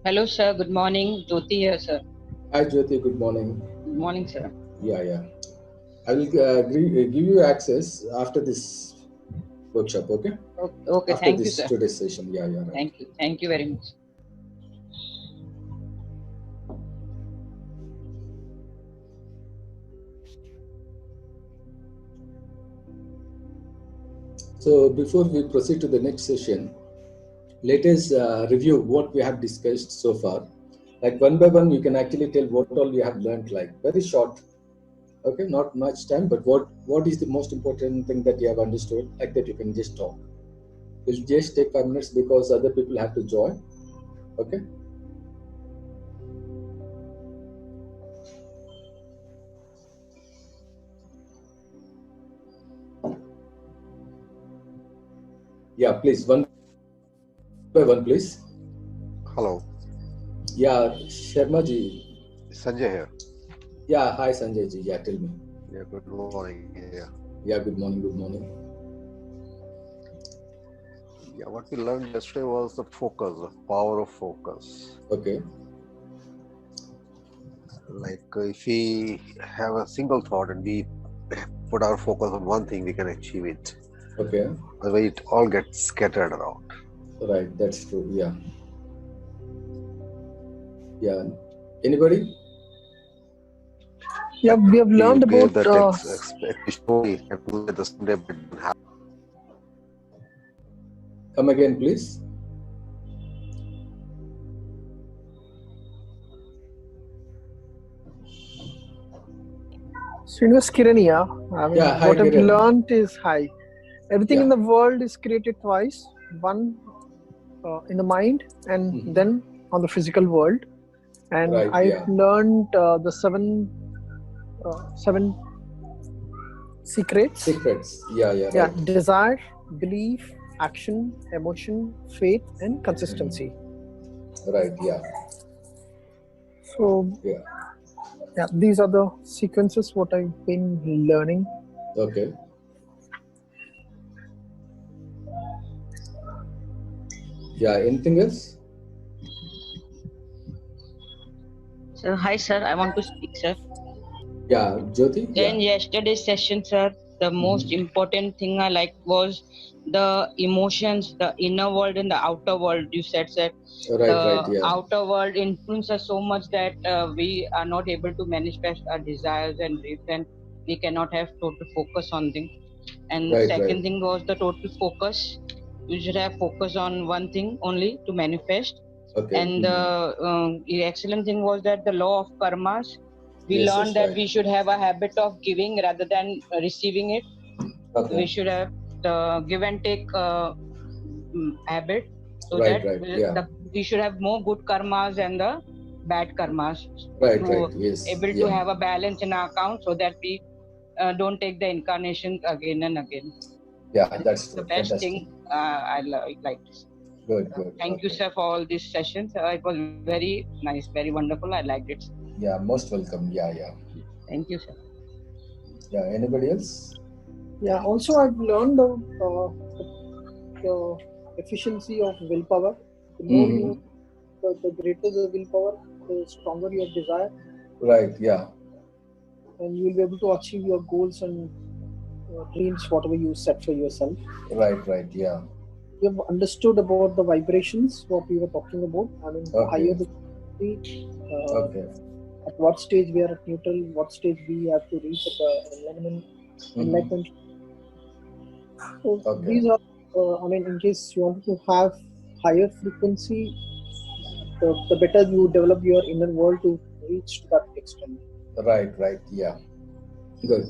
Hello, sir. Good morning. Jyoti here, sir. Hi Jyoti, good morning. Good morning, sir. Yeah. I will give you access after this workshop, okay? Okay, After thank you, this sir. today's session. Yeah, right. Thank you. Thank you very much. So before we proceed to the next session, let us review what we have discussed so far. Like one by one, you can actually tell what all you have learned. Like very short, okay? Not much time, but what is the most important thing that you have understood? Like that, you can just talk. We'll just take 5 minutes because other people have to join. Okay? Yeah, please one by one, please. Hello, Yeah, Sharma ji. Sanjay here. Yeah, hi Sanjay ji. Yeah, tell me. Yeah, good morning. Yeah, good morning. Good morning. Yeah, what we learned yesterday was the focus, the power of focus. Okay. Like if we have a single thought and we put our focus on one thing, we can achieve it. Okay. Otherwise, it all gets scattered around. Right. That's true. Yeah. Yeah. Anybody? Yeah, we have We learned gave about that story and do it the same day, but it didn't happen. Come again, please. Srinivas Kirania. Yeah. Hi, What I've Kiran. learned is high. Everything Yeah. in the world is created twice. One in the mind, and Mhm. then on the physical world. And Right. I've Yeah. learned the seven secrets. Secrets. Yeah. Yeah. Yeah, Right. desire, belief, action, emotion, faith, and consistency. Right. Yeah. So Yeah. yeah, these are the sequences what I've been learning. Okay. Yeah. Anything else? So, hi, sir. I want to speak, sir. Yeah. Jyoti. Yeah. In yesterday's session, sir, the most important thing I liked was the emotions, the inner world and the outer world. You said, sir, Right. Right. the Yeah. outer world influences so much that we are not able to manifest our desires and dreams, and we cannot have total focus on things. And the Right. Right. second thing was the total focus. You should have focus on one thing only to manifest. Okay. And the excellent thing was that the law of karmas, we Yes. learned Yes. that Right. we should have a habit of giving rather than receiving it. We Okay. should have the give and take habit, so Right. that Right. Yeah. we should have more good karmas and the bad karmas Right. to Right. Yes. able to Yeah. have a balance in our account, so that we don't take the incarnations again and again. Yeah. This That's is the true. best Fantastic. thing like this. Good. Good. Thank you, Okay. sir, for all these sessions. It was very nice, very wonderful. I liked it. Yeah. Most welcome. Yeah. Yeah. Thank you, sir. Yeah. Anybody else? Yeah, also I've learned the efficiency of willpower. The more Mm-hmm. you, the greater the willpower, the stronger your desire, Right. Yeah. and you will be able to achieve your goals and dreams, whatever you set for yourself. Right. Right. Yeah. We have understood about the vibrations, what we were talking about. The higher Okay. the frequency, Okay. at what stage we are at neutral, what stage we have to reach at the Mm-hmm. enlightenment. So Okay. these are, in case you want to have higher frequency, the better you develop your inner world to reach to that extent. Right. Right. Yeah. Good.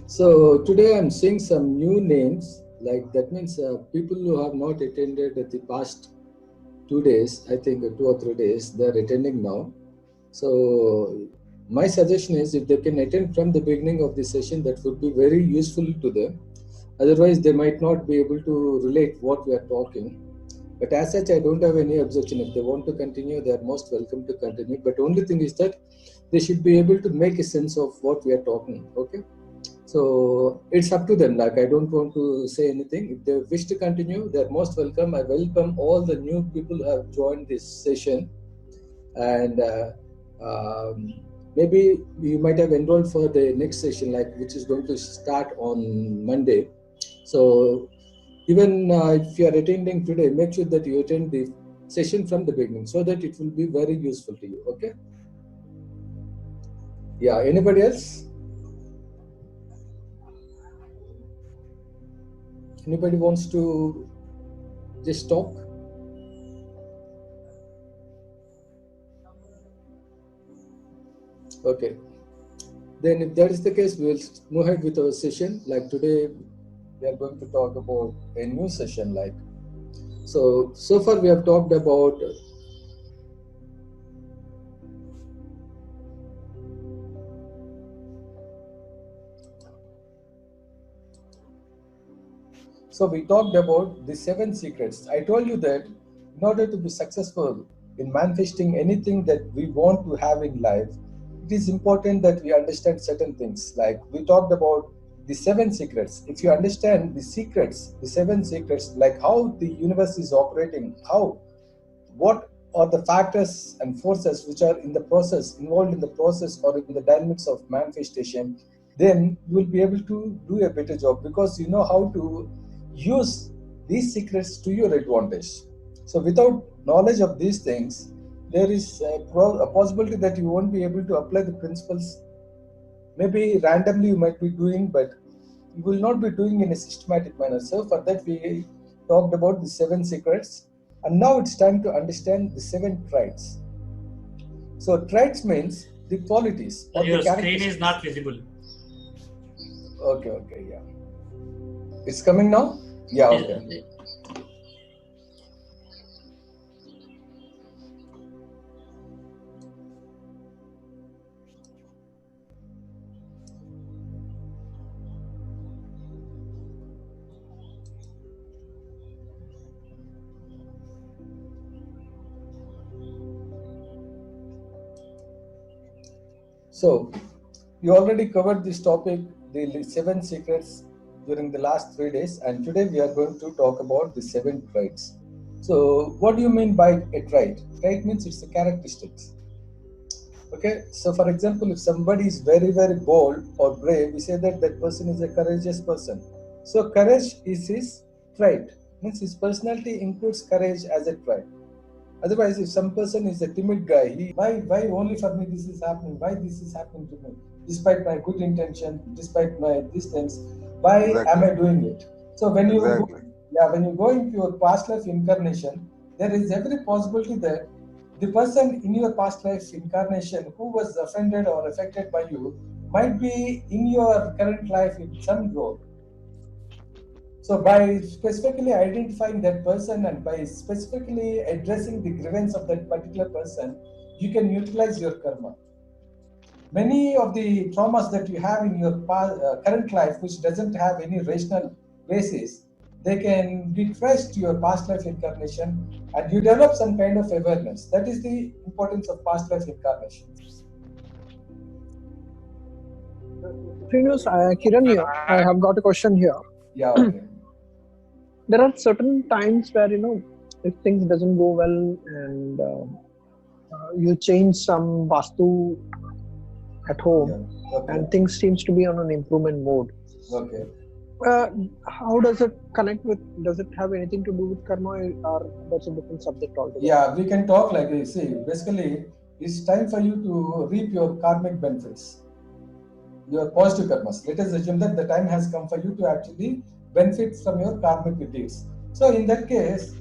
So today I'm seeing some new names. Like that means people who have not attended at the past 2 days, I think 2 or 3 days, they're attending now. So my suggestion is if they can attend from the beginning of the session, that would be very useful to them. Otherwise, they might not be able to relate what we are talking. But as such, I don't have any objection. If they want to continue, they are most welcome to continue. But only thing is that they should be able to make a sense of what we are talking. Okay. So it's up to them. Like, I don't want to say anything. If they wish to continue, they're most welcome. I welcome all the new people who have joined this session, and maybe you might have enrolled for the next session, like which is going to start on Monday. So even if you are attending today, make sure that you attend the session from the beginning so that it will be very useful to you. Okay? Yeah. Anybody else? Anybody wants to just talk? Okay. Then if that is the case, we'll move ahead with our session. Like today, we are going to talk about a new session. Like, so far we have talked about we talked about the 7 secrets. I told you that in order to be successful in manifesting anything that we want to have in life, it is important that we understand certain things. Like we talked about the 7 secrets. If you understand the secrets, the 7 secrets, like how the universe is operating, what are the factors and forces which are involved in the process or in the dynamics of manifestation, then you will be able to do a better job because you know how to use these secrets to your advantage. So without knowledge of these things, there is a possibility that you won't be able to apply the principles. Maybe randomly you might be doing, but you will not be doing in a systematic manner. So for that we talked about the 7 secrets, and now it's time to understand the 7 traits. So traits means the qualities or Your the screen is not visible. Okay, yeah. It's coming now? Yeah, okay. So you already covered this topic, the 7 secrets, during the last 3 days, and today we are going to talk about the 7 traits. So what do you mean by a trait? Trait means it's a characteristics. Okay, so for example, if somebody is very, very bold or brave, we say that that person is a courageous person. So courage is his trait, means his personality includes courage as a trait. Otherwise, if some person is a timid guy, why only for me this is happening? Why this is happening to me? Despite my good intention, despite my these things, why am I doing it? So when you go into your past life incarnation, there is every possibility that the person in your past life incarnation who was offended or affected by you might be in your current life in some role. So by specifically identifying that person and by specifically addressing the grievance of that particular person, you can utilize your karma. Many of the traumas that you have in your current life, which doesn't have any rational basis, they can be traced to your past life incarnation, and you develop some kind of awareness. That is the importance of past life incarnation. Kiran here. I have got a question here. Yeah, okay. There are certain times where, if things doesn't go well and you change some vastu at home, and things seems to be on an improvement mode. Okay. How does it connect with? Does it have anything to do with karma, or that's a different subject altogether? Yeah, we can talk like this. See, basically, it's time for you to reap your karmic benefits, your positive karmas. Let us assume that the time has come for you to actually benefit from your karmic deeds. So in that case,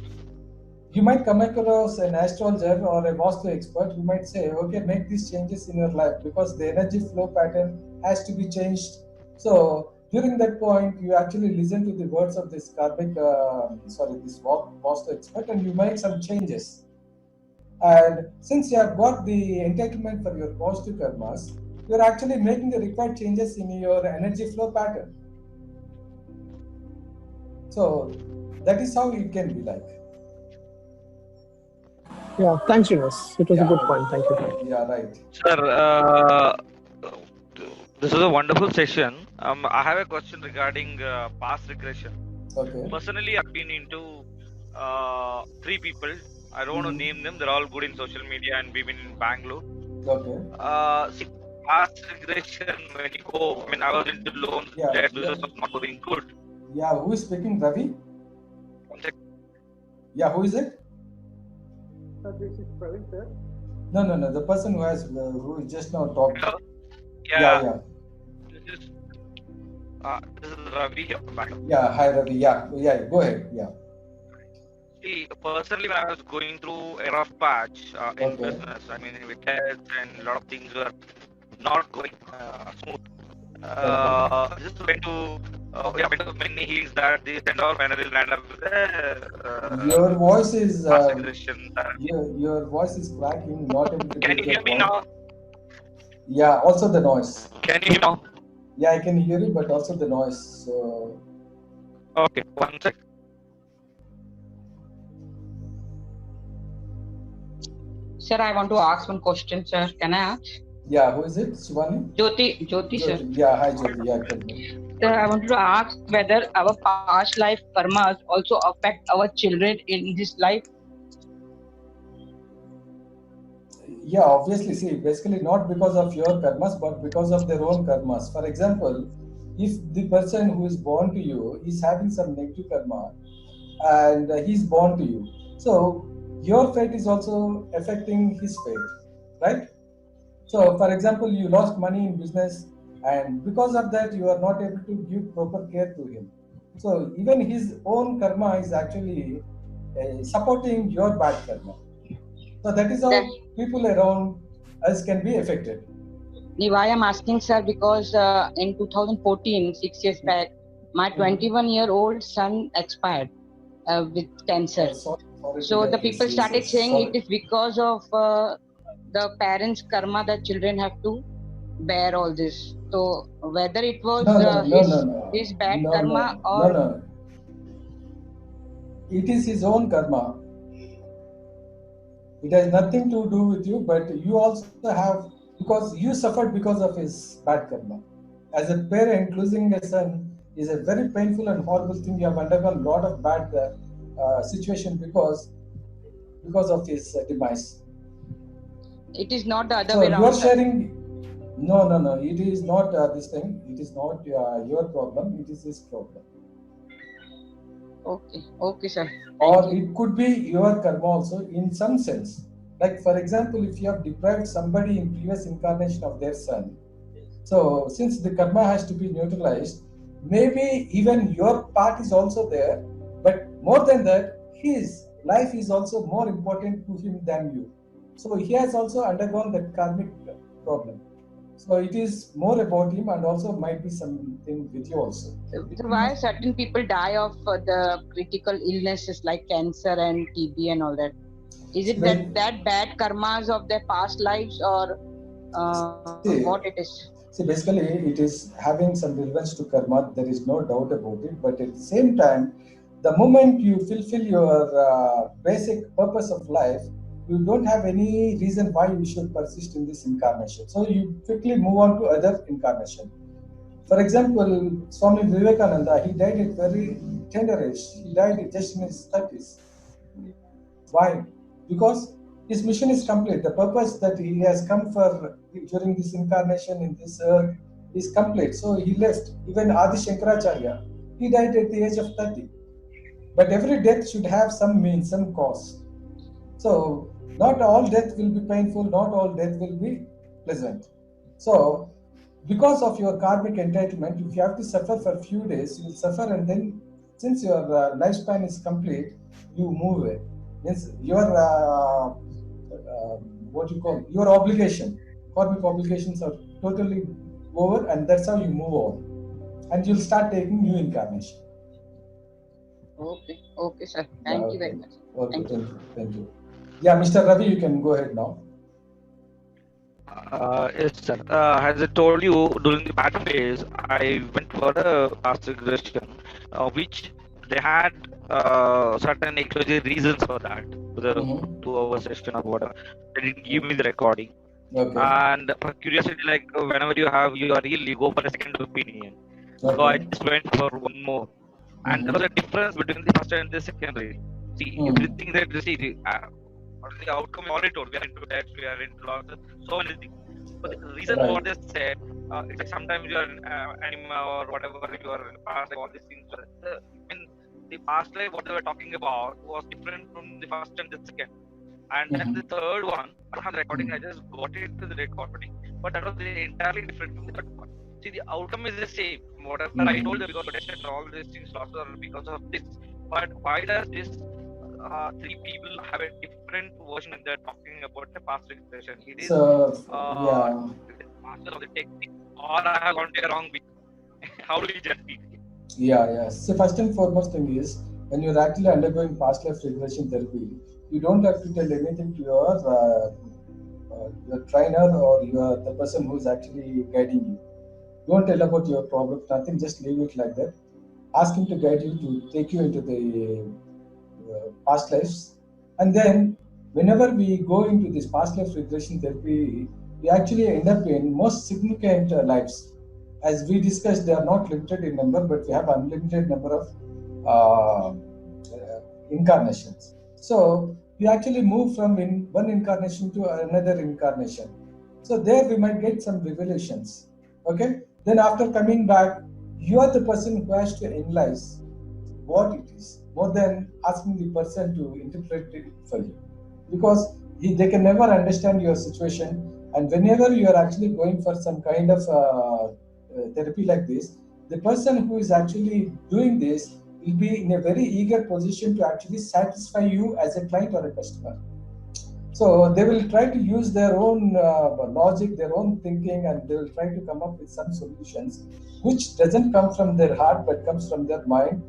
you might come across an astrologer or a vastu expert who might say, okay, make these changes in your life because the energy flow pattern has to be changed. So during that point, you actually listen to the words of this this vastu expert, and you make some changes. And since you have got the entitlement for your positive karmas, you're actually making the required changes in your energy flow pattern. So that is how it can be like. Yeah, thanks, Srinivas. It was a good point. Thank you. Yeah, right. Sir, this was a wonderful session. I have a question regarding past regression. Okay. Personally, I've been into three people. I don't want to name them. They're all good in social media and we've been in Bangalore. Okay. See, past regression when you go. I mean, I was into loans. Yeah, That yeah. business was not going good. Yeah, who is speaking, Ravi? One sec. Yeah, who is it? This is Praveen, sir. No. The person who just now talked. Hello? Yeah. This is Ravi here from Bangalore. Yeah, hi Ravi. Yeah. Go ahead. Yeah. See, personally, when I was going through a rough patch in Okay. business, I mean, with health and a lot of things were not going smooth. Just went to many heals that this and all, when I will land up with Your voice is past regression. your voice is cracking. Not able to Can get you your hear me point. now? Yeah. Also the noise. Can you hear now? Yeah, I can hear you, but also the noise. So Okay, one sec. Sir, I want to ask one question, sir. Can I ask? yeah, who is it? Shivani? Jyoti, sir. Yeah, hi Jyoti. Yeah, tell me. Sir, I wanted to ask whether our past life karmas also affect our children in this life. Yeah, obviously, see, basically not because of your karmas, but because of their own karmas. For example, if the person who is born to you is having some negative karma and he's born to you, so your fate is also affecting his fate, right? So, for example, you lost money in business, and because of that, you are not able to give proper care to him. So, even his own karma is actually supporting your bad karma. So that is how Yes. people around us can be affected. Why I'm asking, sir, because in 2014, 6 years back, my 21-year-old son expired with cancer. Sorry So to the hear people this. started Jesus. saying Sorry. it is because of the parents' karma that children have to bear all this. So whether it was No. his bad No. karma or It is his own karma. It has nothing to do with you, but you also have, because you suffered because of his bad karma. As a parent, losing a son is a very painful and horrible thing. You have undergone a lot of bad situation because of his demise. it is not the other So way you are around, sir. sharing. No. It is not this thing. It is not your problem. It is his problem. Okay, sir. Or it could be your karma also in some sense. Like for example, if you have deprived somebody in previous incarnation of their son, so since the karma has to be neutralized, maybe even your part is also there, but more than that, his life is also more important to him than you. So he has also undergone that karmic problem. So it is more about him, and also might be something with you also. So why certain people die of the critical illnesses like cancer and TB and all that? Is it that bad karmas of their past lives, or what it is? See, basically, it is having some relevance to karma. There is no doubt about it. But at the same time, the moment you fulfill your basic purpose of life, you don't have any reason why you should persist in this incarnation. So you quickly move on to other incarnation. For example, Swami Vivekananda, he died at very tender age. He died just in his 30s. Why? Because his mission is complete. The purpose that he has come for during this incarnation in this earth is complete. So he left. Even Adi Shankaracharya, he died at the age of 30. But every death should have some means, some cause. So not all death will be painful, not all death will be pleasant. So because of your karmic entitlement, if you have to suffer for a few days, you will suffer, and then since your lifespan is complete, you move away. Means your what you call your obligation, karmic obligations are totally over, and that's how you move on, and you'll start taking new incarnation. Okay, sir. Thank you very much. Okay, thank you. Yeah, Mr. Ravi, you can go ahead now. Yes, sir. As I told you, during the bad phase, I went for a past regression, which they had certain ecology reasons for that, for the 2 hour session or whatever. They didn't give me the recording. Okay. And for curiosity, like whenever you have your reel, you go for a second opinion. So I Okay. just went for one more. And there was a difference between the first and the secondary. See, everything that you see, the outcome already told. We are into debt, we are into losses, so many things. But the reason Right. what they said, it's like sometimes you are an anima or whatever, you are in the past, like all these things. In the past life, what they were talking about was different from the first and the second. And then the third one, I have the recording, I just got into the recording, but that was entirely different from the third one. See, the outcome is the same. Whatever I told you, because protection, all these things losses are because of this. But why does this three people have a different version when they're talking about the past regression? So, yeah. It is master of the technique, or I have gone to a wrong week. How do you judge it? Yeah. So first and foremost thing is, when you're actually undergoing past life regression therapy, you don't have to tell anything to your trainer or the person who is actually guiding you. Don't tell about your problem, nothing, just leave it like that. Ask him to guide you, to take you into the past lives. And then, whenever we go into this past life regression therapy, we actually end up in most significant lives. As we discussed, they are not limited in number, but we have unlimited number of incarnations. So we actually move from one incarnation to another incarnation. So there we might get some revelations. Okay. Then after coming back, you are the person who has to analyze what it is, more than asking the person to interpret it for you, because they can never understand your situation. And whenever you are actually going for some kind of therapy like this, the person who is actually doing this will be in a very eager position to actually satisfy you as a client or a customer. So they will try to use their own logic, their own thinking, and they will try to come up with some solutions which doesn't come from their heart but comes from their mind.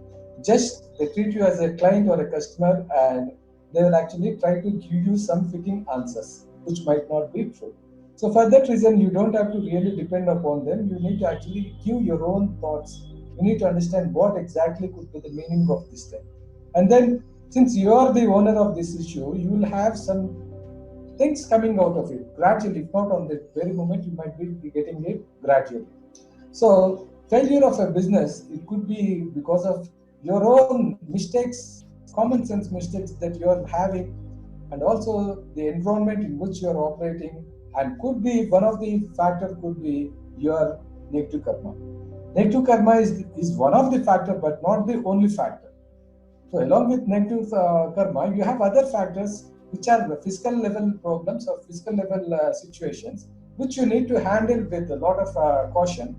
Just they treat you as a client or a customer, and they will actually try to give you some fitting answers which might not be true. So for that reason, you don't have to really depend upon them. You need to actually give your own thoughts. You need to understand what exactly could be the meaning of this thing. And then, since you are the owner of this issue, you will have some things coming out of it gradually. If not on the very moment, you might be getting it gradually. So failure of a business, it could be because of your own mistakes, common sense mistakes that you are having, and also the environment in which you are operating, and could be one of the factor could be your negative karma. Negative karma is one of the factor, but not the only factor. So along with negative karma, you have other factors which are physical level problems or physical level situations which you need to handle with a lot of caution.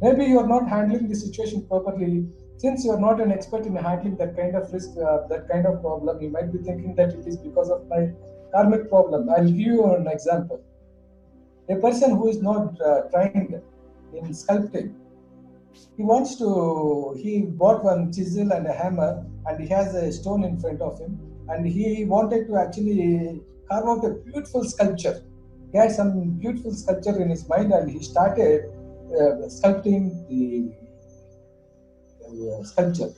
Maybe you are not handling the situation properly. Since you are not an expert in handling that kind of risk, that kind of problem, you might be thinking that it is because of my karmic problem. I'll give you an example. A person who is not trained in sculpting, he bought one chisel and a hammer, and he has a stone in front of him, and he wanted to actually carve out a beautiful sculpture. He had some beautiful sculpture in his mind, and he started sculpting the sculpture.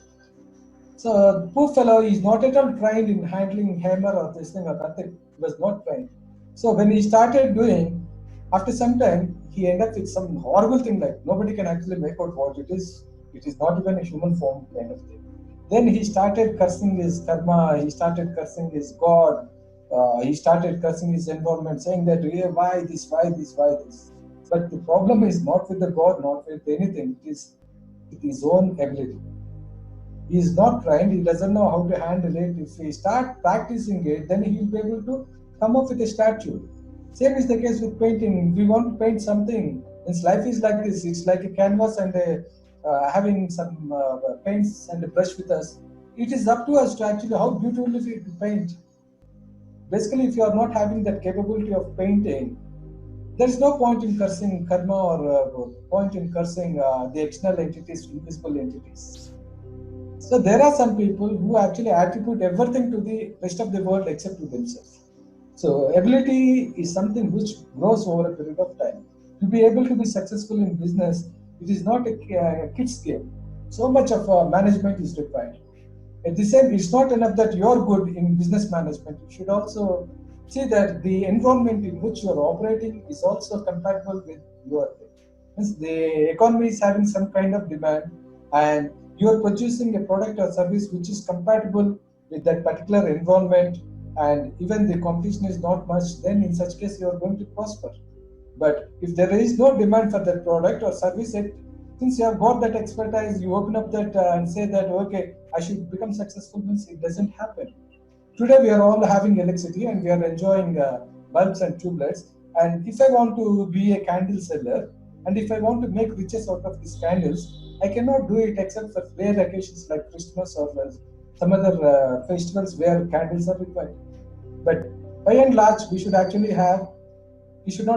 So poor fellow is not at all trained in handling hammer or this thing or nothing. He was not trained. So when he started doing, after some time, he ended up with some horrible thing like nobody can actually make out what it is. It is not even a human form kind of thing. Then he started cursing his karma. He started cursing his God. He started cursing his environment, saying that why this, why this, why this. But the problem is not with the God, not with anything. It is with his own ability. He is not trained, he doesn't know how to handle it. If he start practicing it, then he will be able to come up with a statue. Same is the case with painting. If we want to paint something, his life is like this. It's like a canvas and having some paints and a brush with us. It is up to us to actually how beautifully we paint. Basically, if you are not having that capability of painting, there is no point in cursing karma or point in cursing the external entities, invisible entities. So there are some people who actually attribute everything to the rest of the world except to themselves. So ability is something which grows over a period of time. To be able to be successful in business, it is not a kid's game. So much of management is required. At the same, it's not enough that you're good in business management. You should also see that the environment in which you're operating is also compatible with your thing. Means the economy is having some kind of demand, and you are producing a product or service which is compatible with that particular environment, and even the competition is not much, then in such case you are going to prosper. But if there is no demand for that product or service, since you have got that expertise, you open up that and say that, okay, I should become successful, means it doesn't happen. Today we are all having electricity and we are enjoying bulbs and tube lights. And if I want to be a candle seller, and if I want to make riches out of these candles, I cannot do it except for rare occasions like Christmas or some other festivals where candles are required. But by and large, we should not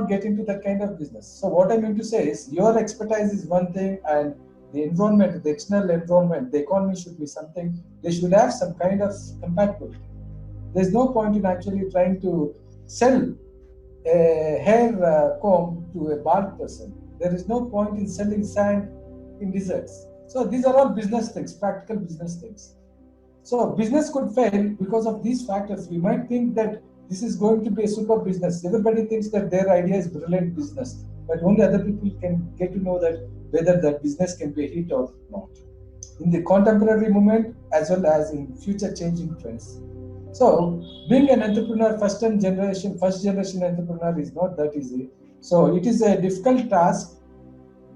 get into that kind of business. So what I mean to say is, your expertise is one thing, and the environment, the external environment, the economy should be something. They should have some kind of compatibility. There's no point in actually trying to sell a hair comb to a bald person. There is no point in selling sand in deserts. So these are all business things, practical business things. So business could fail because of these factors. We might think that this is going to be a super business. Everybody thinks that their idea is brilliant business, but only other people can get to know that whether that business can be a hit or not. In the contemporary moment as well as in future changing trends. So being an entrepreneur, first generation entrepreneur is not that easy. So it is a difficult task.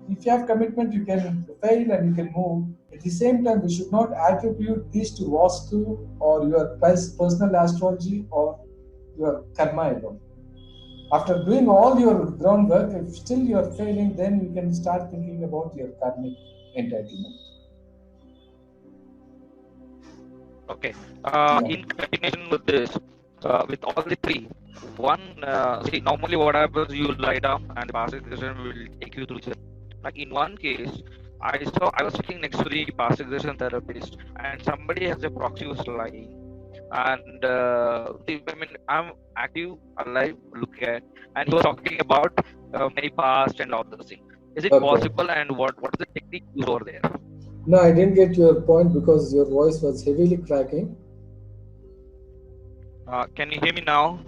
If you have commitment, you can fail and you can move. At the same time, we should not attribute this to Vastu or your personal astrology or your karma alone. After doing all your groundwork, if still you are failing, then you can start thinking about your karmic entitlement. Okay. In continuation with this, with all the three, see, normally what happens, you lie down and the Pastor Krishnan will take you through it. Like in one case, I was sitting next to the Pastor Krishnan therapist, and somebody has a proxy was lying. And I'm active, alive, look at, and he was talking about many past and all those things. Is it possible, and what is the technique used over there? No, I didn't get your point because your voice was heavily cracking. Can you hear me now?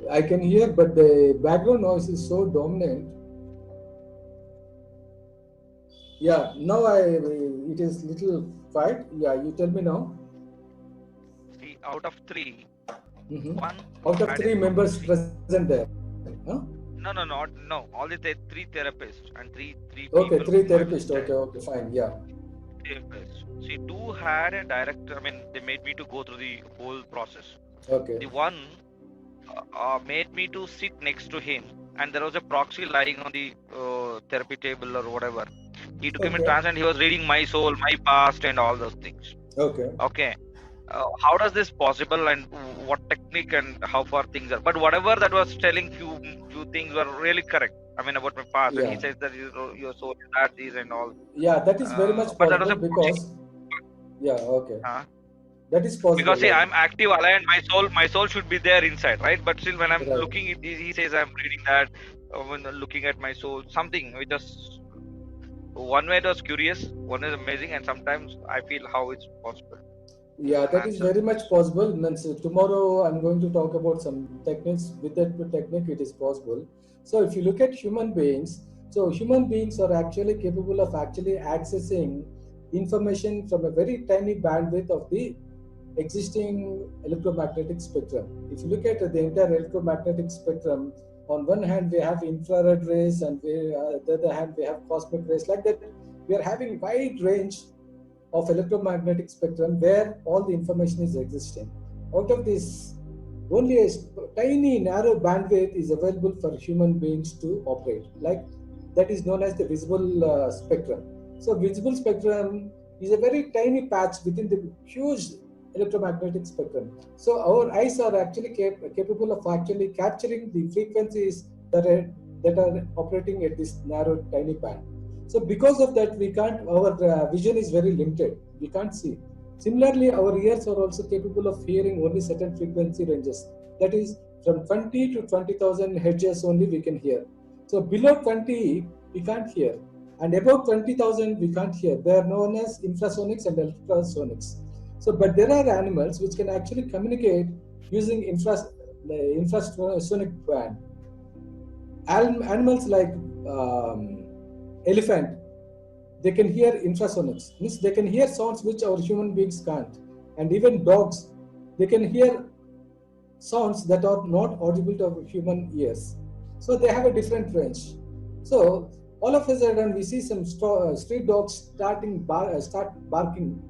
I can hear, but the background noise is so dominant. Yeah, now it is little quiet. Yeah, you tell me now. See, out of three, one out of three members present there. Huh? No. All the three therapists and three okay, people. Three therapists. Okay, fine. Yeah. Therapists. See, two had a direct. They made me to go through the whole process. Okay. The one made me to sit next to him, and there was a proxy lying on the therapy table or whatever. He took him in trance, and he was reading my soul, my past, and all those things. Okay. How does this possible, and what technique and how far things are? But whatever that was telling, few things were really correct. About my past, and he says that your soul is that, these and all. Yeah, that is very much possible because. Yeah. Okay. That is possible. Because see, I'm active, aligned. My soul should be there inside, right? But still, when I'm looking at this, he says I'm reading that. When looking at my soul, something which just one way it was curious, one is amazing, and sometimes I feel how it's possible. Yeah, that is very much possible. Means tomorrow I'm going to talk about some techniques. With that technique, it is possible. So if you look at human beings, so human beings are actually capable of actually accessing information from a very tiny bandwidth of the existing electromagnetic spectrum. If you look at the entire electromagnetic spectrum, on one hand we have infrared rays, and on the other hand we have cosmic rays. Like that, we are having wide range of electromagnetic spectrum where all the information is existing. Out of this, only a tiny narrow bandwidth is available for human beings to operate. Like that is known as the visible spectrum. So visible spectrum is a very tiny patch within the huge electromagnetic spectrum. So our eyes are actually capable of actually capturing the frequencies that are operating at this narrow tiny band. So because of that, our vision is very limited. We can't see. Similarly, our ears are also capable of hearing only certain frequency ranges. That is, from 20 to 20,000 hertz only we can hear. So below 20, we can't hear. And above 20,000, we can't hear. They are known as infrasonics and ultrasonics. So, but there are animals which can actually communicate using the infrasonic band. Animals like elephant, they can hear infrasonics. Means they can hear sounds which our human beings can't. And even dogs, they can hear sounds that are not audible to our human ears. So they have a different range. So all of a sudden we see some street dogs start barking.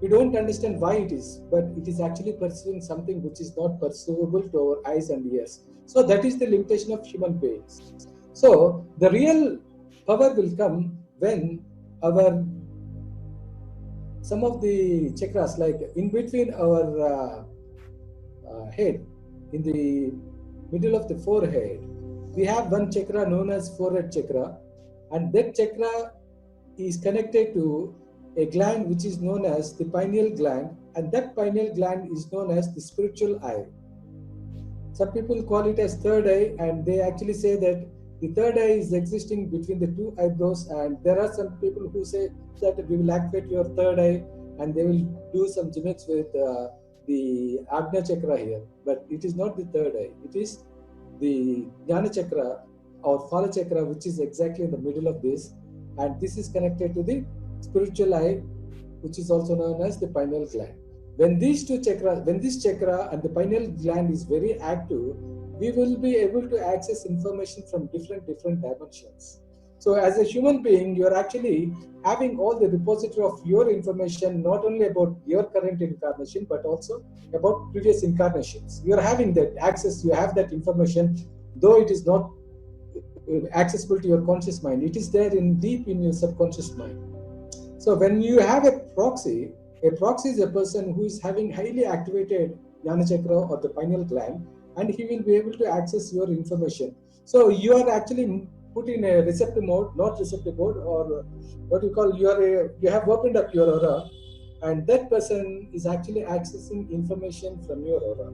We don't understand why it is, but it is actually pursuing something which is not perceivable to our eyes and ears. So that is the limitation of human beings. So the real power will come when some of the chakras, like in between our head, in the middle of the forehead, we have one chakra known as forehead chakra, and that chakra is connected to a gland which is known as the pineal gland, and that pineal gland is known as the spiritual eye. Some people call it as third eye, and they actually say that the third eye is existing between the two eyebrows, and there are some people who say that we will activate your third eye and they will do some gimmicks with the Agnya chakra here, but it is not the third eye. It is the Jnana chakra or Phala chakra, which is exactly in the middle of this, and this is connected to the spiritual eye, which is also known as the pineal gland. When these two chakras, when this chakra and the pineal gland is very active, we will be able to access information from different dimensions. So as a human being, you are actually having all the repository of your information, not only about your current incarnation, but also about previous incarnations. You are having that access, you have that information, though it is not accessible to your conscious mind. It is there deep in your subconscious mind. So when you have a proxy is a person who is having highly activated Jnana chakra or the pineal gland, and he will be able to access your information. So you are actually put in a receptive mode, not receptive mode, or what you call, you have opened up your aura, and that person is actually accessing information from your aura.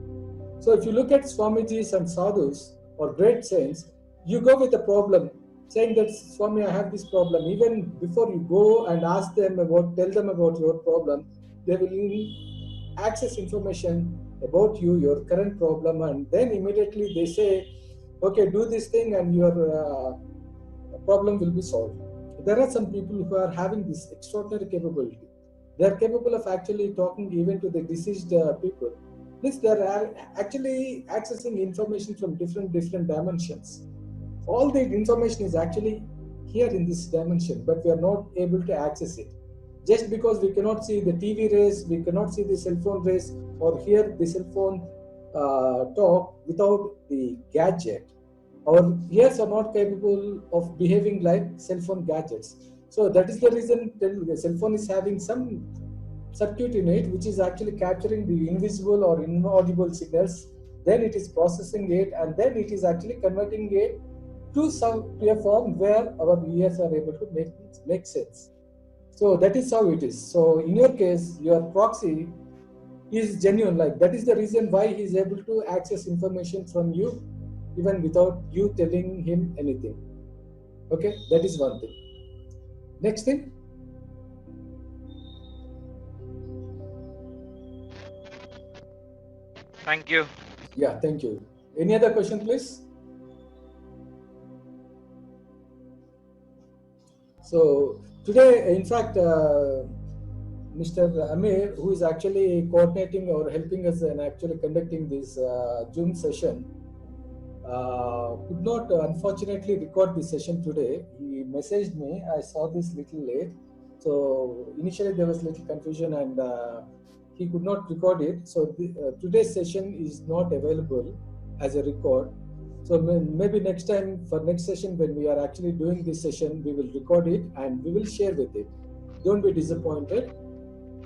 So if you look at Swamijis and sadhus or great saints, you go with a problem, saying that Swami, I have this problem. Even before you go and tell them about your problem, they will access information about you, your current problem, and then immediately they say, okay, do this thing and your problem will be solved. There are some people who are having this extraordinary capability. They are capable of actually talking even to the deceased people. This, they are actually accessing information from different dimensions. All the information is actually here in this dimension, but we are not able to access it. Just because we cannot see the TV rays, we cannot see the cell phone rays, or hear the cell phone talk without the gadget. Our ears are not capable of behaving like cell phone gadgets. So that is the reason the cell phone is having some circuit in it, which is actually capturing the invisible or inaudible signals. Then it is processing it, and then it is actually converting it to a form where our ears are able to make sense. So that is how it is. So in your case, your proxy is genuine. Like that is the reason why he is able to access information from you, even without you telling him anything. Okay, that is one thing. Next thing. Thank you. Yeah, thank you. Any other question, please? So today, in fact, Mr. Amir, who is actually coordinating or helping us and actually conducting this Zoom session, could not unfortunately record this session today. He messaged me. I saw this little late. So initially there was little confusion and he could not record it. So today's session is not available as a record. So maybe next time, for next session, when we are actually doing this session, we will record it and we will share with it. Don't be disappointed.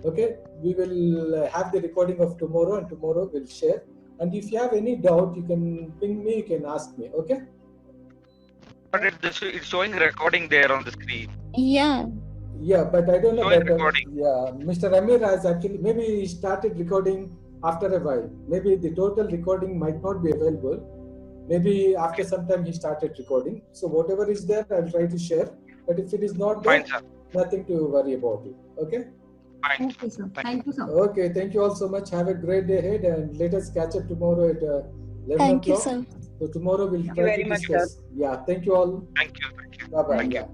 Okay, we will have the recording of tomorrow, and tomorrow we'll share. And if you have any doubt, you can ping me, you can ask me, okay? But it's showing recording there on the screen. Yeah. Yeah, but I don't know Showing that. recording. Yeah, Mr. Amir has actually, maybe he started recording after a while. Maybe the total recording might not be available. Maybe after some time he started recording. So whatever is there, I'll try to share. But if it is not there, Fine, sir. nothing to worry about it, okay? Fine. Okay, sir. Thank you, sir. Okay, thank you all so much. Have a great day ahead, and let us catch up tomorrow at 11 Thank you, o'clock. sir. So tomorrow we'll Thank you try very to much, discuss. Yeah, thank you all. Thank you. Thank you. Bye bye. Thank you. Yeah.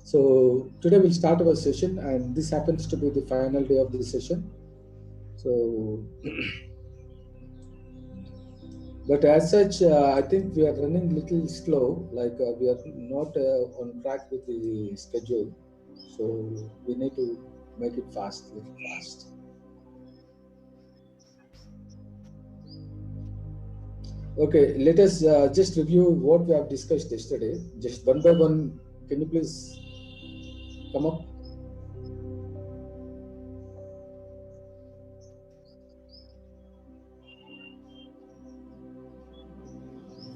So today we'll start our session, and this happens to be the final day of the session. So, but as such, I think we are running little slow. Like we are not on track with the schedule. So we need to make it fast, little fast. Okay, let us just review what we have discussed yesterday. Just one by one, can you please come up?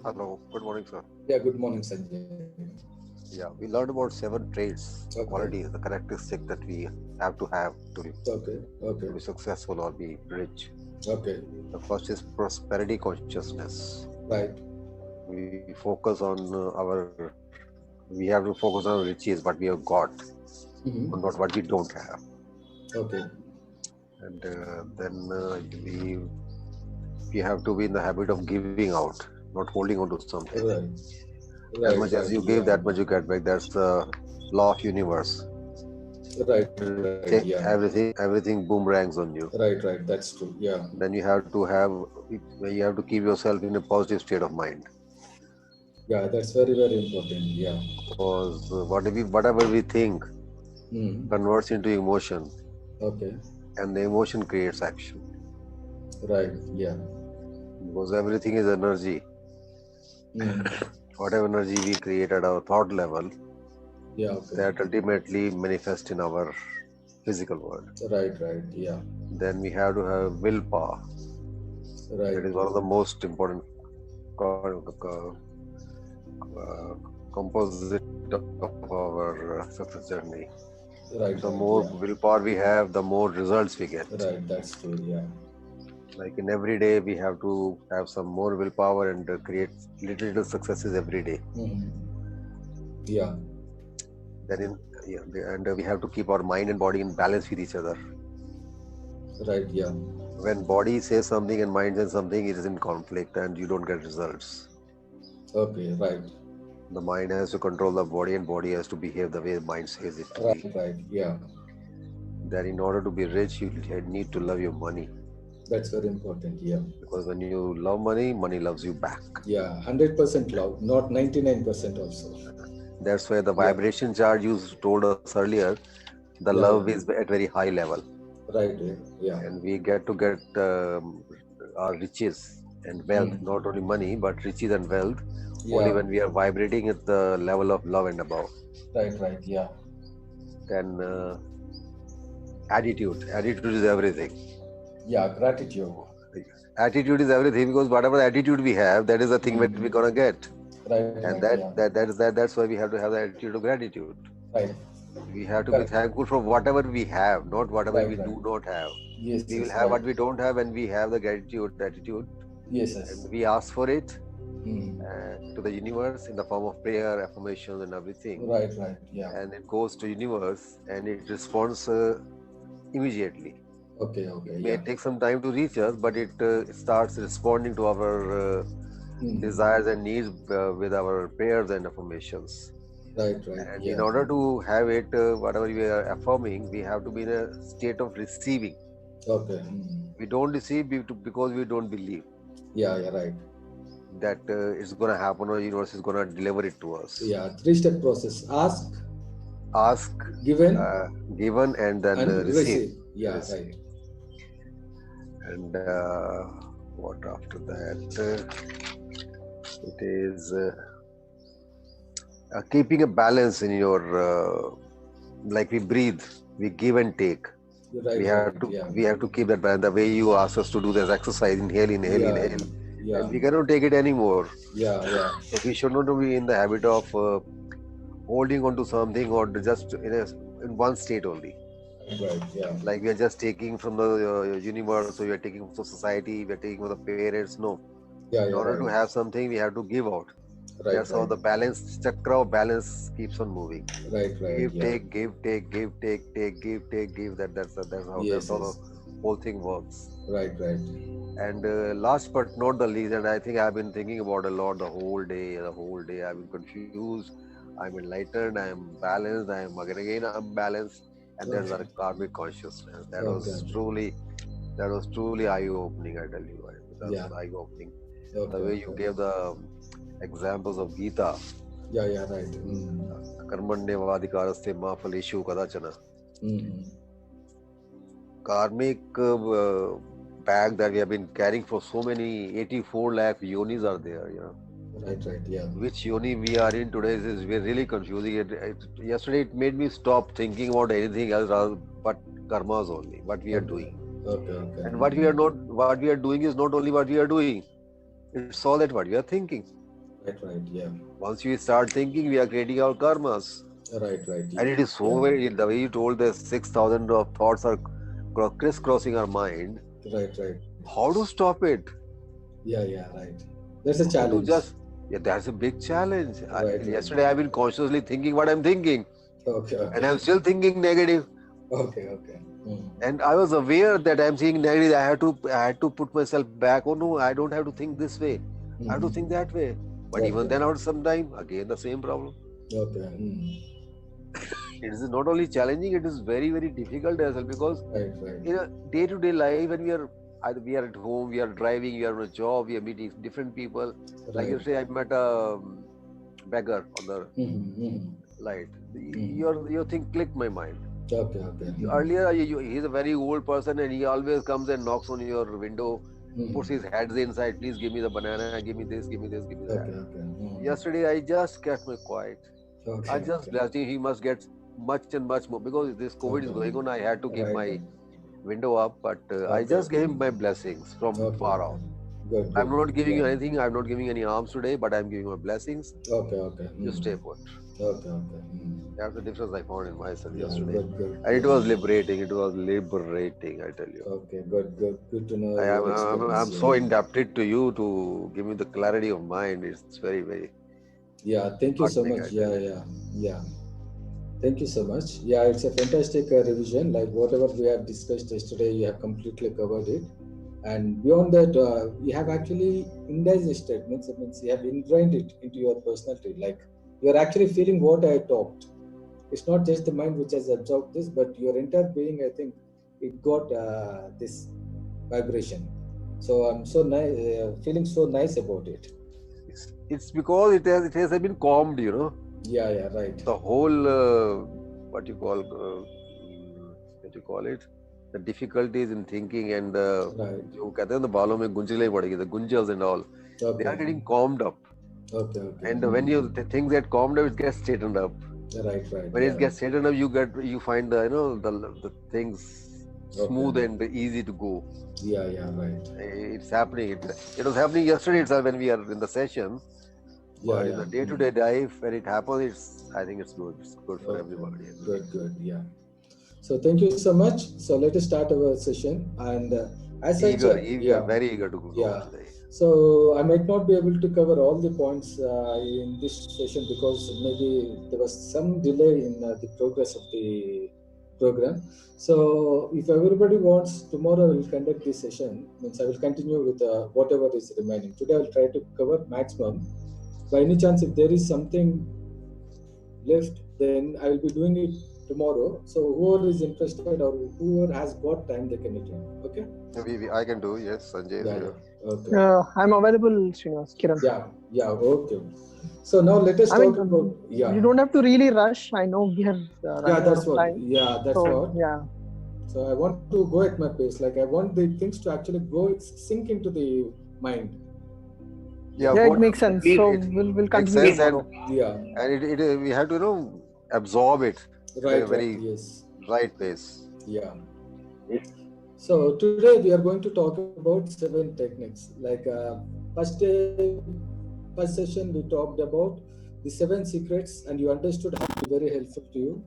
Hello, good morning, sir. Yeah, good morning, Sanjay. Yeah, we learned about 7 traits, Okay. qualities, the characteristic that we have to Okay. be successful or be rich. Okay. The first is prosperity consciousness. Right. We focus on we have to focus on riches, what we have got, not what we don't have. Okay. And then we have to be in the habit of giving out, not holding on to something. Right. As much as you give, that much you get back. That's the law of universe. Right. Yeah. Everything boomerangs on you. Right. That's true. Yeah. Then you have to keep yourself in a positive state of mind. Yeah, that's very, very important. Yeah. Because whatever we think converts into emotion. Okay. And the emotion creates action. Right. Yeah. Because everything is energy. Whatever energy we create at our thought level, that ultimately manifests in our physical world. Right. Yeah. Then we have to have willpower. Right. That is one of the most important composite of our success journey. Right. The more willpower we have, the more results we get. Right. That's true. Yeah. Like in every day, we have to have some more willpower and create little successes every day. Yeah. Then we have to keep our mind and body in balance with each other. Right. Yeah. When body says something and mind says something, it is in conflict and you don't get results. Okay. Right. The mind has to control the body and body has to behave the way the mind says it to be. Right. Yeah. That in order to be rich, you need to love your money. That's very important. Yeah. Because when you love money, money loves you back. Yeah, 100% love, not 99% also. That's why the vibration charge you told us earlier, the love is at very high level. Right. Yeah. And we get our riches and wealth, not only money, but riches and wealth, only when we are vibrating at the level of love and above. Right. Yeah. Then attitude is everything. Yeah, gratitude. Attitude is everything, because whatever attitude we have, that is the thing that we're gonna get. Right. And that's why we have to have the attitude of gratitude. Right. We have to be thankful for whatever we have, not whatever we do not have. Yes. We will have what we don't have, and we have the attitude. Yes. And we ask for it to the universe in the form of prayer, affirmation, and everything. Right. Yeah. And it goes to universe, and it responds immediately. Okay. It may take some time to reach us, but it starts responding to our desires and needs with our prayers and affirmations. Right. And in order to have it, whatever we are affirming, we have to be in a state of receiving. Okay. We don't receive because we don't believe. Yeah, right. That it's going to happen, or the universe is going to deliver it to us. Yeah, 3-step process: ask, given, and then receive. Yeah, receive. Right. And what after that? It is keeping a balance in your like we breathe, we give and take. Right, we have to keep that balance. The way you asked us to do this exercise, inhale, and we cannot take it anymore. Yeah. So we should not be in the habit of holding on to something or just in one state only. Right. Yeah. Like we are just taking from the universe, so we are taking from society, we are taking from the parents. No. In order to have something, we have to give out. Right. That's how the balance chakra of balance keeps on moving. Right. Give, take, give, take, give, take, give, take, give. That's how the whole thing works. Right. And last but not the least, and I think I've been thinking about a lot the whole day. I've been confused. I'm enlightened, I'm balanced, I'm balanced, and there's a karmic consciousness. That was truly eye-opening, I tell you. That was eye-opening. The way you gave the examples of Gita. Yeah, right. Karmanyavadikaraste ma phaleshu kadachana. Karmic bag that we have been carrying for so many 84 lakh yonis are there, Right, yeah. Which yoni we are in today is really confusing. Yesterday it made me stop thinking about anything else but karmas only, what we are doing. Okay. And what we are doing is not only what we are doing, it's all that what we are thinking. Right, yeah. Once we start thinking, we are creating our karmas. Right. Yeah. And it is so very, the way you told the 6,000 of thoughts are crisscrossing our mind. Right. How to stop it? Yeah, right. That's a challenge. That's a big challenge. Right. Yesterday I've been consciously thinking what I'm thinking. Okay. And I'm still thinking negative. Okay. And I was aware that I'm thinking negative. I had to put myself back. Oh no, I don't have to think this way. I have to think that way. But even then, after some time, again the same problem. Okay. It is not only challenging, it is very, very difficult as well, because in a day-to-day life, when we are at home, we are driving, we are on a job, we are meeting different people. Like yesterday, I met a beggar on the light. Your thing clicked my mind. Okay. Earlier, he's a very old person, and he always comes and knocks on your window, puts his hands inside. Please give me the banana. Give me this. Give me that. Okay. Yesterday, I just kept my quiet. I just blessed him. He must get much and much more, because this COVID is going on. I had to keep my window up, but I just gave him my blessings from far off. Good. I'm not giving you anything. I'm not giving any alms today, but I'm giving my blessings. Okay. You stay put. Okay. That's the difference I found in myself yesterday. Good. And it was liberating. I tell you. Okay, good to know. I'm so indebted to you to give me the clarity of mind. It's very, very. Yeah, thank you so much. Yeah. Thank you so much. Yeah, it's a fantastic revision. Like whatever we have discussed yesterday, you have completely covered it. And beyond that, you have actually indigested, means you have ingrained it into your personality. Like you are actually feeling what I talked. It's not just the mind which has absorbed this, but your entire being, I think, it got this vibration. So I'm so nice, feeling so nice about it. It's because it has been calmed, Yeah, right. The whole what you call it, the difficulties in thinking and जो कहते हैं ना बालों में गुंजले पड़ेगी, the gunjas and all, they are getting calmed up. Okay. And when the things get calmed up, it gets straightened up. Right. When it gets straightened up, you find the things smooth and easy to go. Yeah, right. It's happening. It was happening yesterday itself when we are in the session. But in the day-to-day life, when it happens, I think it's good. It's good for everybody. Good. Yeah. So thank you so much. So let us start our session. And as such, very eager to go today. So I might not be able to cover all the points in this session because maybe there was some delay in the progress of the program. So if everybody wants, tomorrow I will conduct this session. Means I will continue with whatever is remaining. Today I will try to cover maximum. By any chance, if there is something left, then I will be doing it tomorrow. So whoever is interested or whoever has got time, they can attend. Okay? I can do, yes, Sanjay. Okay. I'm available, Srinivas, Kiran. Yeah, okay. So now let us talk about. Yeah. You don't have to really rush. I know we have. That's what. Time. Yeah, that's what. Yeah. So I want to go at my pace. Like I want the things to actually go sink into the mind. Yeah, it makes sense. So we'll continue tomorrow. And we have to absorb it. Right. Right pace. Yeah. So today we are going to talk about 7 techniques. Like first session we talked about the 7 secrets, and you understood how to be very helpful to you.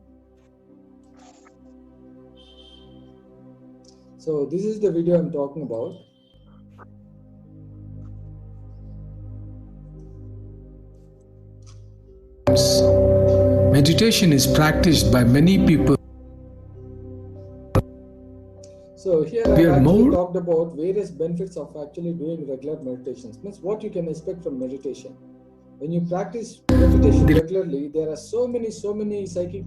So this is the video I'm talking about. Meditation is practiced by many people. So here I actually talked about various benefits of actually doing regular meditations. Means what you can expect from meditation. when you practice meditation regularly, there are so many psychic.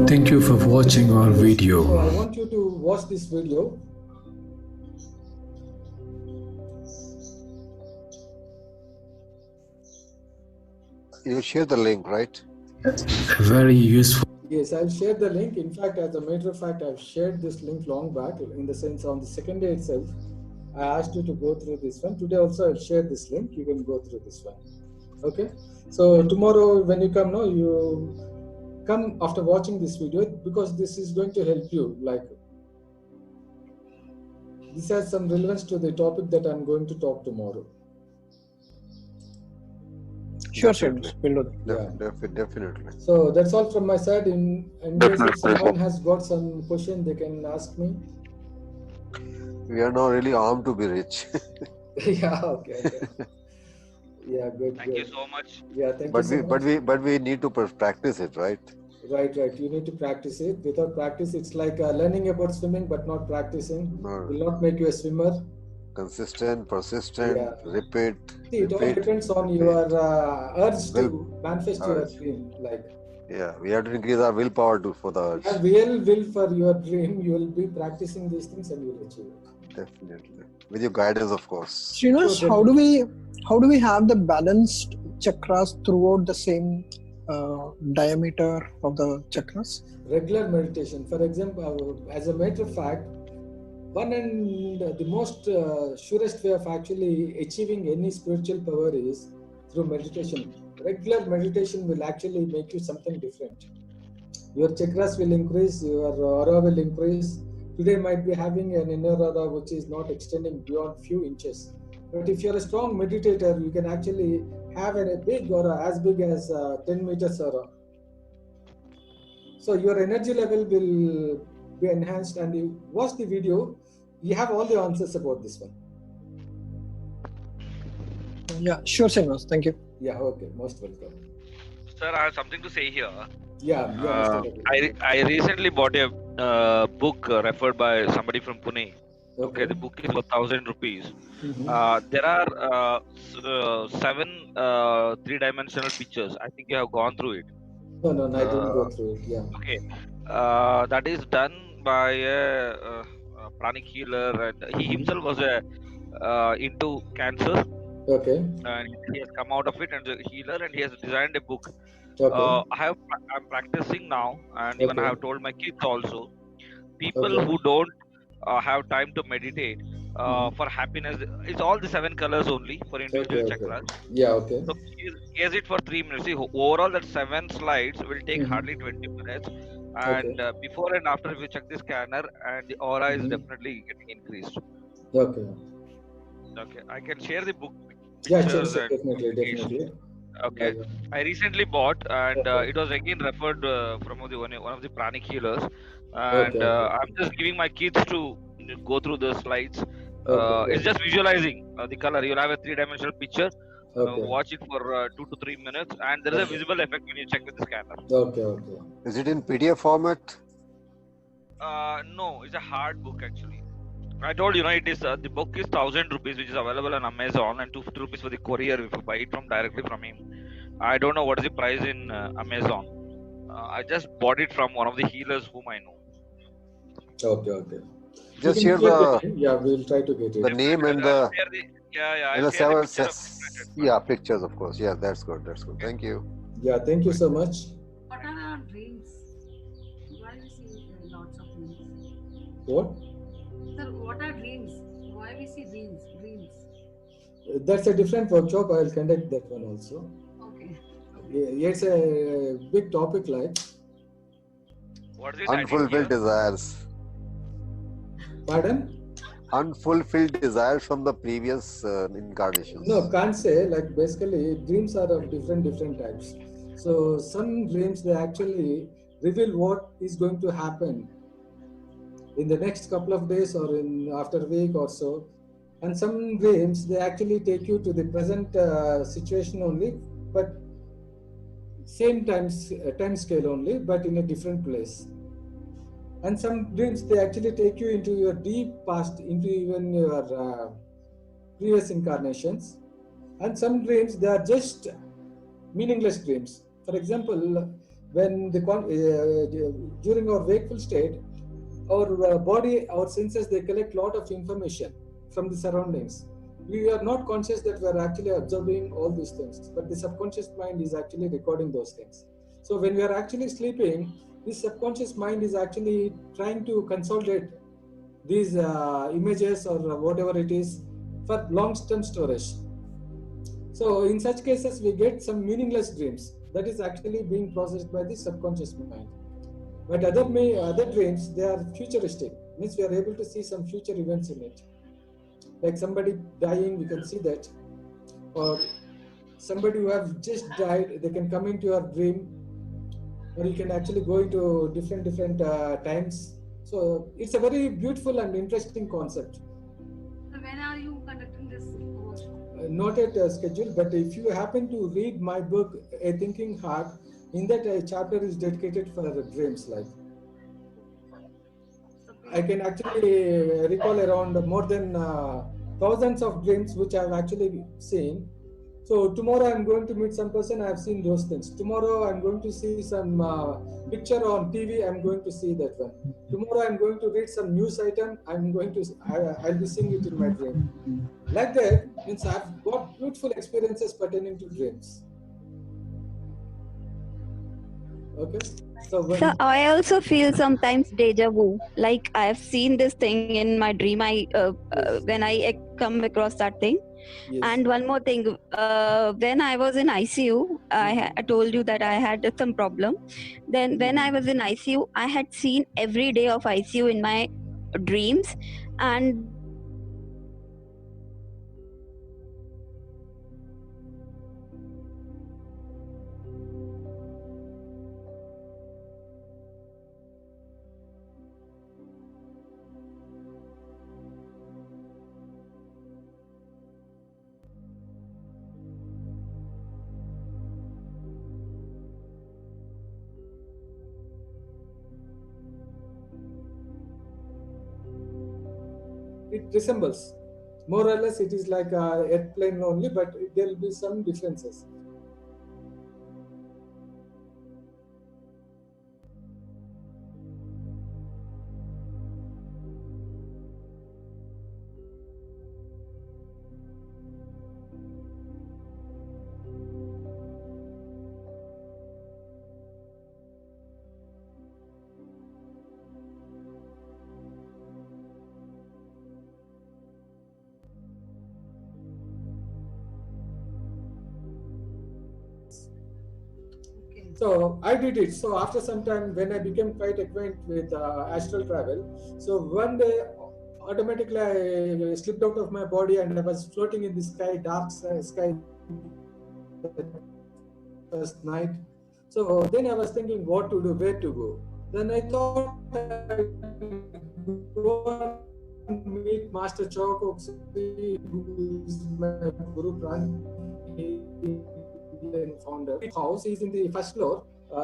Thank you for watching our video. So I want you to watch this video. You share the link, right? Very useful. Yes, I'll share the link. In fact, as a matter of fact, I've shared this link long back, in the sense on the second day itself. I asked you to go through this one. Today also I'll share this link. You can go through this one. Okay. So tomorrow when you come, you come after watching this video, because this is going to help you. Like, this has some relevance to the topic that I'm going to talk tomorrow. Sure, we'll do that. Yeah, definitely. So that's all from my side. In case if someone has got some question, they can ask me. We are now really armed to be rich. Yeah. Okay. Yeah. Good. Thank you so much. Yeah. Thank you so much. But we need to practice it, right? Right. You need to practice it. Without practice, it's like learning about swimming but not practicing. Will not make you a swimmer. Consistent, persistent, repeat. See, it all depends on your urge to manifest your dream. Yeah, we have to increase our willpower for the urge. Real will for your dream. You will be practicing these things and you will achieve it. Definitely, with your guidance, of course. Srinivas, how do we have the balanced chakras throughout the same diameter of the chakras? Regular meditation. For example, as a matter of fact, one and the most surest way of actually achieving any spiritual power is through meditation. Regular meditation will actually make you something different. Your chakras will increase, your aura will increase. Today might be having an inner aura which is not extending beyond few inches. But if you're a strong meditator, you can actually have a big aura, as big as 10 meters aura. So your energy level will be enhanced, and you watch the video, you have all the answers about this one. Yeah, sure, Srinivas. Thank you. Yeah, okay. Most welcome. Sir, I have something to say here. Yeah. I recently bought a book referred by somebody from Pune. Okay, the book is 1,000 rupees. Mm-hmm. There are 7 3-dimensional pictures. I think you have gone through it. No, I didn't go through it. Yeah. Okay. That is done by a pranic healer, and he himself was into cancer. Okay. And he has come out of it and a healer, and he has designed a book. Okay. I'm practicing now, and even I have told my kids also. People Okay. who don't have time to meditate for happiness, it's all the 7 colors only for individual chakras. Yeah. Okay. So gaze it for 3 minutes. See, overall that 7 slides will take hardly 20 minutes. And before and after, if you check the scanner, and the aura is definitely getting increased. Okay. I can share the book. Yeah, definitely. Okay. Yeah. I recently bought, and it was again referred from one of the pranic healers. And I'm just giving my kids to go through the slides. It's just visualizing the color. You'll have a 3-dimensional picture. Watch it for 2 to 3 minutes, and there is a visible effect when you check with the scanner. Okay. Is it in PDF format? No, it's a hard book actually. I told you, it is the book is 1,000 rupees, which is available on Amazon, and 250 rupees for the courier if you buy it directly from him. I don't know what is the price in Amazon. I just bought it from one of the healers whom I know. Okay. Just share the we'll try to get it. The name and the pictures, of course. Yeah, that's good. Thank you. Yeah, thank you so much. What are our dreams? Why we see lots of dreams? What? Sir, what are dreams? Why we see dreams? That's a different workshop. I'll conduct that one also. Okay. It's a big topic like. What is it? Unfulfilled desires. Pardon? Unfulfilled desires from the previous incarnations. No, can't say. Like basically, dreams are of different types. So some dreams, they actually reveal what is going to happen in the next couple of days or after a week or so. And some dreams, they actually take you to the present situation only, but same time scale only, but in a different place. And some dreams, they actually take you into your deep past, into even your previous incarnations. And some dreams, they are just meaningless dreams. For example, when during our wakeful state, our body, our senses, they collect a lot of information from the surroundings. We are not conscious that we are actually observing all these things, but the subconscious mind is actually recording those things. So when we are actually sleeping, this subconscious mind is actually trying to consolidate these images or whatever it is for long-term storage. So in such cases, we get some meaningless dreams that is actually being processed by the subconscious mind. But other dreams, they are futuristic, means we are able to see some future events in it. Like somebody dying, we can see that. Or somebody who have just died, they can come into your dream, or you can actually go into different times. So it's a very beautiful and interesting concept. So when are you conducting this course? Not at a schedule, but if you happen to read my book, A Thinking Heart, in that a chapter is dedicated for dreams. Like I can actually recall around more than thousands of dreams which I have actually seen. So tomorrow I'm going to meet some person, I have seen those things. Tomorrow I'm going to see some picture on TV, I'm going to see that one. Tomorrow I'm going to read some news item, I'll be seeing it in my dream. Like that means I've got beautiful experiences pertaining to dreams. Okay. So I also feel sometimes deja vu. Like I've seen this thing in my dream. When I come across that thing. Yes. And one more thing, when I was in ICU, I told you that I had some problem. Then when I was in ICU, I had seen every day of ICU in my dreams, and it resembles. More or less, it is like a airplane only, but there will be some differences. So I did it. So after some time, when I became quite acquainted with astral travel, so one day automatically I slipped out of my body and I was floating in the sky, dark sky, first night. So then I was thinking what to do, where to go. Then I thought I'd go and meet Master Chokoksi, who is my Guru Pran, founder. House is in the first floor.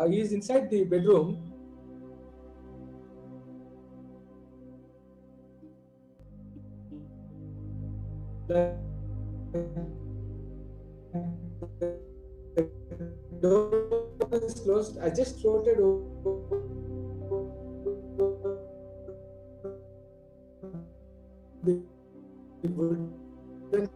He is inside the bedroom. The door is closed. I just floated over the wooden and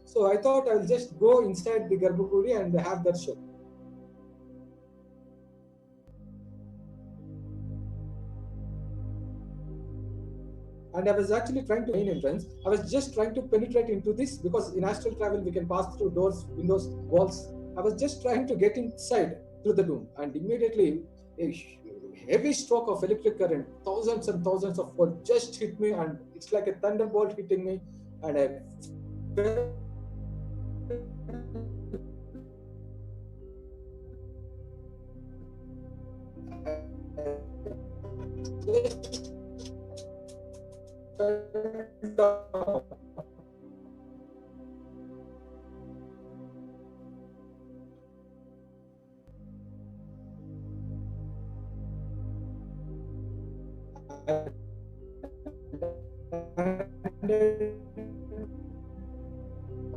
so I thought I'll just go inside the Garbhaguri and have that show. And I was actually trying to main entrance. I was just trying to penetrate into this because in astral travel we can pass through doors, windows, walls. I was just trying to get inside through the room, and immediately a heavy stroke of electric current, thousands and thousands of volts just hit me, and it's like a thunderbolt hitting me, and I fell down.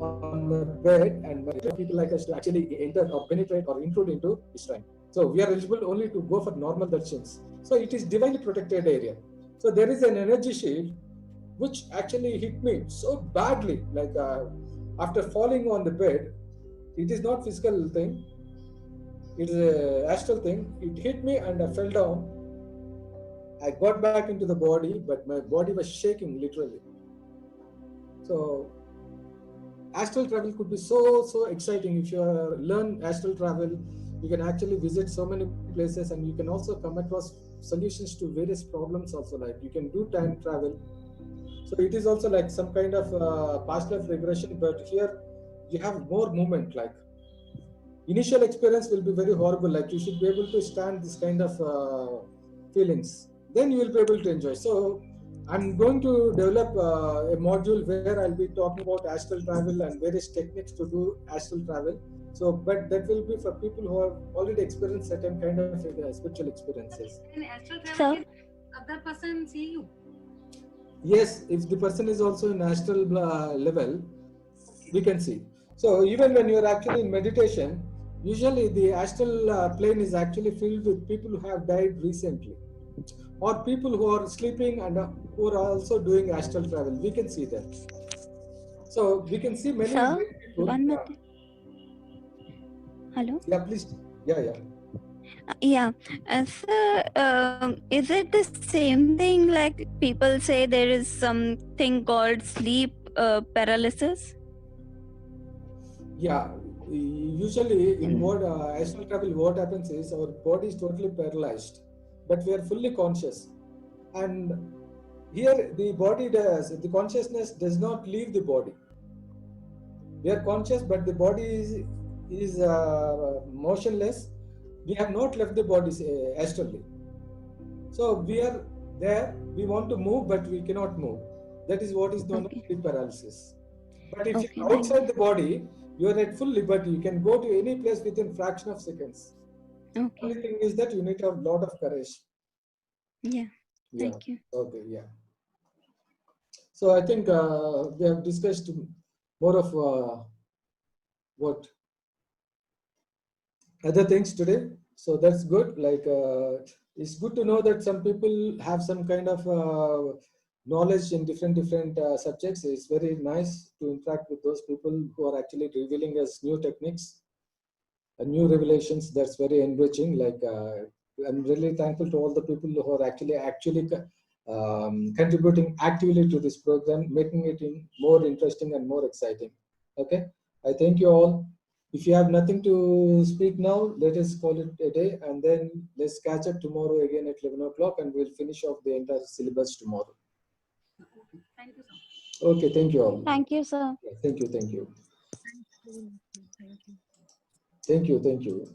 On the bed, and people like us to actually enter or penetrate or intrude into Israel. So we are eligible only to go for normal darshans. So it is divinely protected area. So there is an energy shield which actually hit me so badly, like after falling on the bed. It is not physical thing, it is a astral thing. It hit me and I fell down. I got back into the body, but my body was shaking literally. So astral travel could be so exciting. If you learn astral travel, you can actually visit so many places, and you can also come across solutions to various problems also, like you can do time travel. So it is also like some kind of past life regression, but here you have more movement. Like initial experience will be very horrible, like you should be able to stand this kind of feelings, then you will be able to enjoy. So I'm going to develop a module where I'll be talking about astral travel and various techniques to do astral travel. So, but that will be for people who have already experienced certain kind of spiritual experiences. In astral travel, can other person see you? Yes, if the person is also in astral level, we can see. So even when you are actually in meditation, usually the astral plane is actually filled with people who have died recently, or people who are sleeping and who are also doing astral travel. We can see that. So we can see many people. One more thing. Hello? Yeah, please. Yeah. So, is it the same thing like people say there is something called sleep paralysis? Yeah, usually in what astral travel, what happens is our body is totally paralyzed, but we are fully conscious. And here the body does, the consciousness does not leave the body. We are conscious, but the body is motionless. We have not left the body astrally. So we are there, we want to move, but we cannot move. That is what is known as sleep paralysis. But if you're outside the body, you are at full liberty. You can go to any place within fraction of seconds. The only thing is that you need to have a lot of courage. Yeah. Thank you. Okay, yeah. So I think we have discussed more of what other things today. So that's good. Like it's good to know that some people have some kind of knowledge in different subjects. It's very nice to interact with those people who are actually revealing us new techniques and new revelations. That's very enriching. Like I'm really thankful to all the people who are actually contributing actively to this program, making it more interesting and more exciting. Okay, I thank you all. If you have nothing to speak now, let us call it a day, and then let's catch up tomorrow again at 11 o'clock, and we'll finish off the entire syllabus tomorrow. Thank you, sir. Okay, thank you all. Thank you, sir. Thank you. Thank you. Thank you.